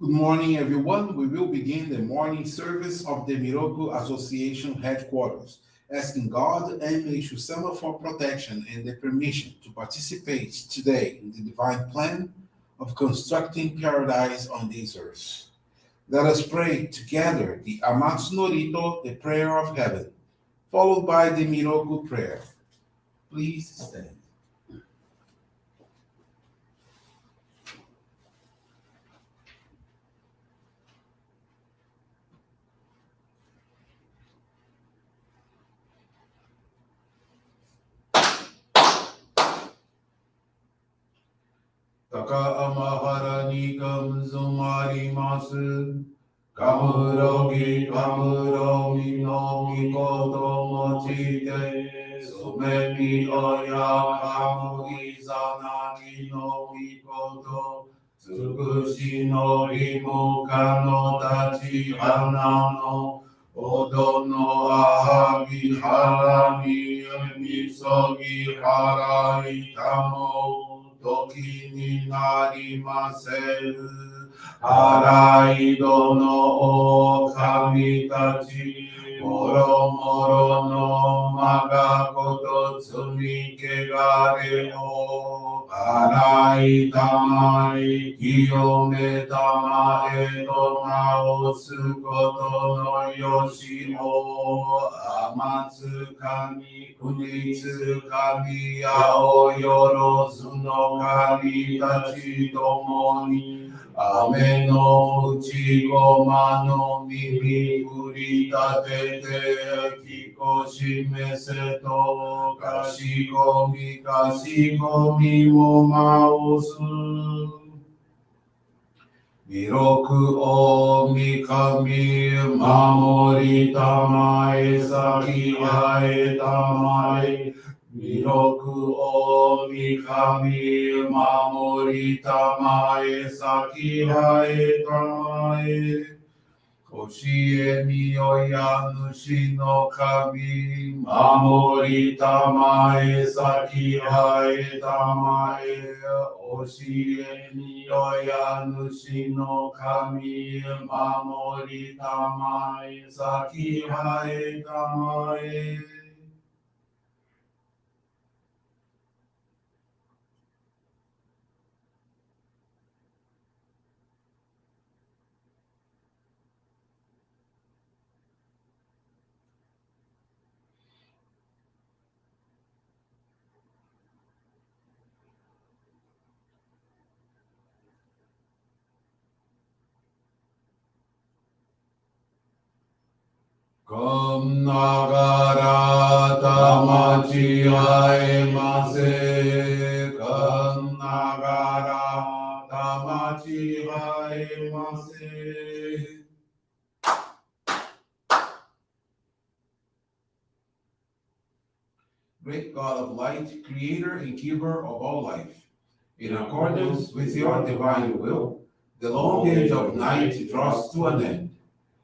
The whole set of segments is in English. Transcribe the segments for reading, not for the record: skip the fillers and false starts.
Good morning, everyone. We will begin the morning service of the Miroku Association headquarters, asking God and Meishu-sama for protection and the permission to participate today in the divine plan of constructing paradise on this earth. Let us pray together the Amatsu-Norito, the prayer of heaven, followed by the Miroku Prayer. Please stand. 高天原にガムゾあります。ガムロギのみこと用いて、そめみおやかむいざなぎのみこと、つくしのりむかのたち花の、おどのあはぎはらみみそぎはらいたも、時になりませる。荒いどの狼たち、もろもろのまがこと罪けがれを、荒いたまい、清めたまえと直すことのよしを、天つかみ、国つかみ、やおよろずの神たちともに、雨の淵ごまの耳振り立ててきこしめせとかしこみもまおす。弥勒大神守りたまえ先はえたまえ弥勒大神守りたまえ先はえたまえ教えみよや主の神守りたまえ先はえたまえ教えみよや主の神守りたまえ先はえたまえこんながらたまちあえませ。こんながらたまちあえませ。Great God of light, creator and giver of all life, in accordance with your divine will, the long age of night draws to an end.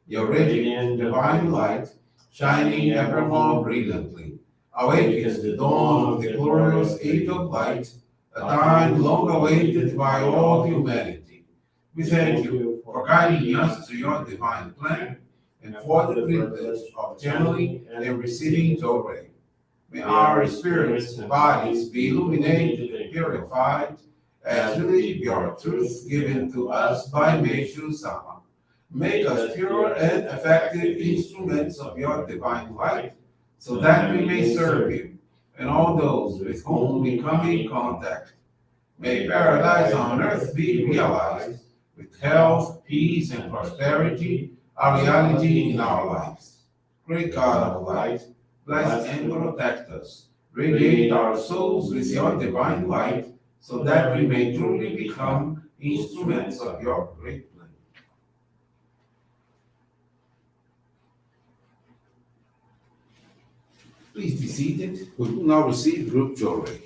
Your radiant divine light, shining ever more brilliantly, awakens the dawn of the glorious age of light, a time long awaited by all humanity. We thank you for guiding us to your divine plan and for the privilege of channeling and receiving Johrei. May our spirits and bodies be illuminated and purified as we live your truth given to us by Meishu-sama. Make us pure and effective instruments of your divine light, so that we may serve you and all those with whom we come in contact. May paradise on earth be realized, with health, peace, and prosperity, a reality in our lives. Great God of light, bless and protect us. Radiate our souls with your divine light, so that we may truly become instruments of your great plan. Please be seated. We will now receive group Johrei.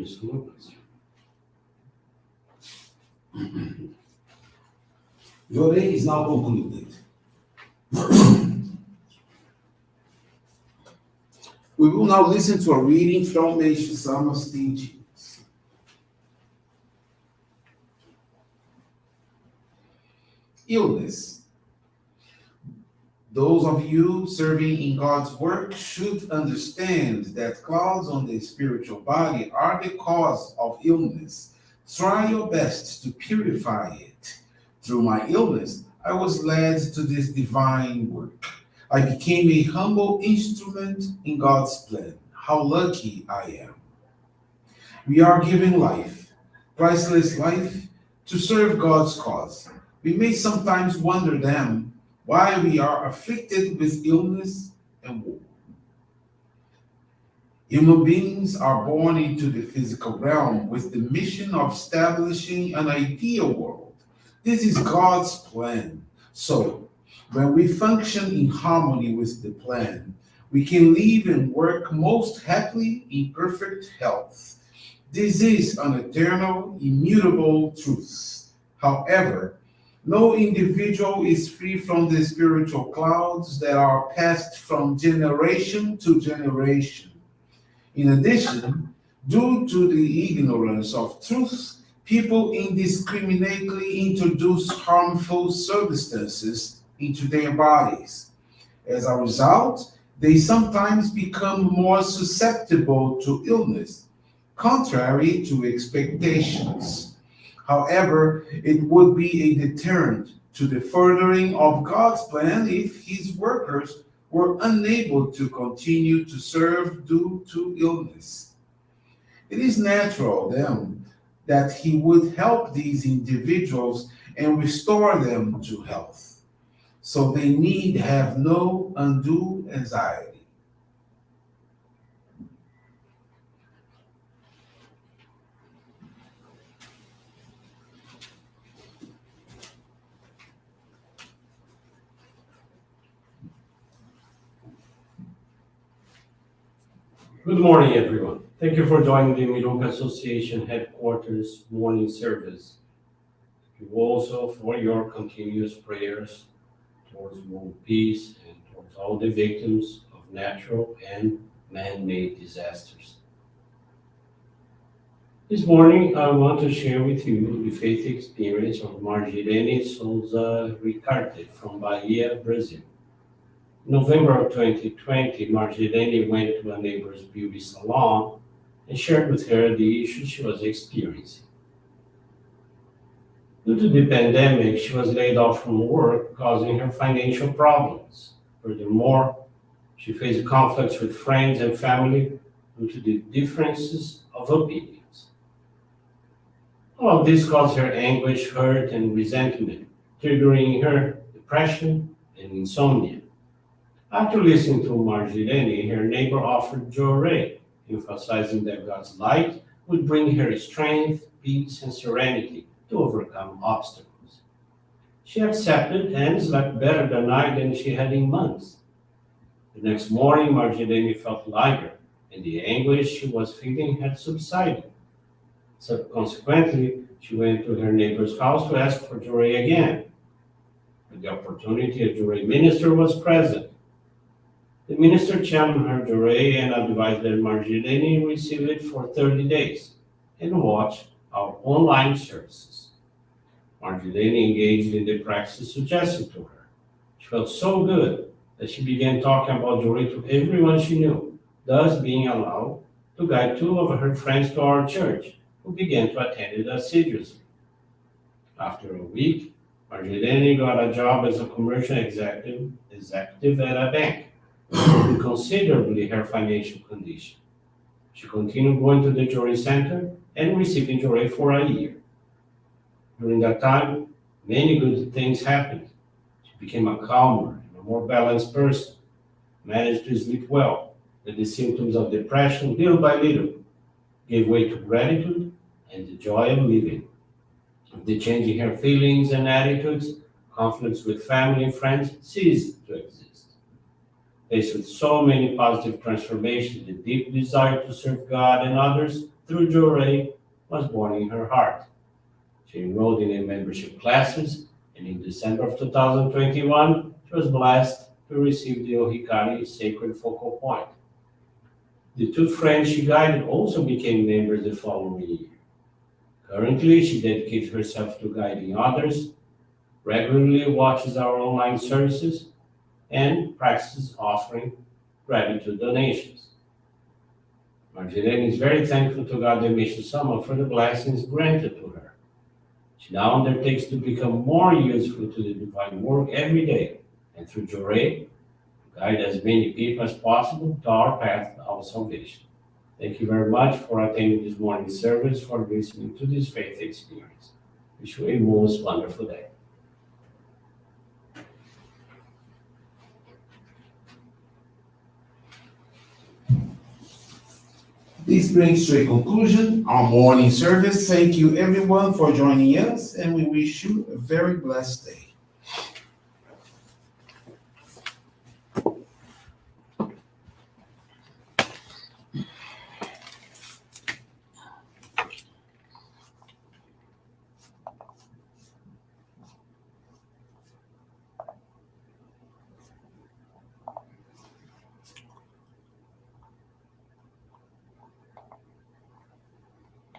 Desculpa, senhor. Johrei is now concluded. We will now listen to a reading from Meishu-sama's teachings. Illness. Those of you serving in God's work should understand that clouds on the spiritual body are the cause of illness. Try your best to purify it. Through my illness, I was led to this divine work. I became a humble instrument in God's plan. How lucky I am. We are given life, priceless life, to serve God's cause. We may sometimes wonder then why we are afflicted with illness and war. Human beings are born into the physical realm with the mission of establishing an ideal world. This is God's plan. So, when we function in harmony with the plan, we can live and work most happily in perfect health. This is an eternal, immutable truth. However, no individual is free from the spiritual clouds that are passed from generation to generation. In addition, due to the ignorance of truth, people indiscriminately introduce harmful substances into their bodies. As a result, they sometimes become more susceptible to illness, contrary to expectations. However, it would be a deterrent to the furthering of God's plan if his workers were unable to continue to serve due to illness. It is natural, then, that he would help these individuals and restore them to health. So they need have no undue anxiety. Good morning, everyone. Thank you for joining the Miroku Association headquarters morning service. Thank you also for your continuous prayers towards world peace and towards all the victims of natural and man-made disasters. This morning, I want to share with you the faith experience of Margirene Souza Ricarte from Bahia, Brazil. In November of 2020, Margirene went to a neighbor's beauty salon and shared with her the issues she was experiencing. Due to the pandemic, she was laid off from work, causing her financial problems. Furthermore, she faced conflicts with friends and family due to the differences of opinions. All of this caused her anguish, hurt, and resentment, triggering her depression and insomnia. After listening to Margirene, her neighbor offered Johrei, emphasizing that God's light would bring her strength, peace, and serenity to overcome obstacles. She accepted and slept better that night than she had in months. The next morning, Margirene felt lighter, and the anguish she was feeling had subsided. So consequently, she went to her neighbor's house to ask for Johrei again. At the opportunity, a Johrei minister was present. The minister championed her Johrei and advised that Margirene receive it for 30 days and watch our online services. Margirene engaged in the practice suggested to her. She felt so good that she began talking about Johrei to everyone she knew, thus being allowed to guide two of her friends to our church, who began to attend it assiduously. After a week, Margirene got a job as a commercial executive at a bank, improving considerably her financial condition. She continued going to the Johrei Center and receiving Johrei for a year. During that time, many good things happened. She became a calmer and a more balanced person, managed to sleep well, and the symptoms of depression, little by little, gave way to gratitude and the joy of living. With the change in her feelings and attitudes, conflicts with family and friends ceased to exist. Faced with so many positive transformations, the deep desire to serve God and others through Johrei was born in her heart. She enrolled in a membership classes, and in December of 2021, she was blessed to receive the Ohikari Sacred Focal Point. The two friends she guided also became members the following year. Currently, she dedicates herself to guiding others, regularly watches our online services, and practices offering gratitude donations. Marjolaine is very thankful to God and Meishu-sama for the blessings granted to her. She now undertakes to become more useful to the divine work every day, and through Johrei, guide as many people as possible to our path of salvation. Thank you very much for attending this morning service, for listening to this faith experience. Wish you a most wonderful day. This brings to a conclusion our morning service. Thank you everyone for joining us, and we wish you a very blessed day.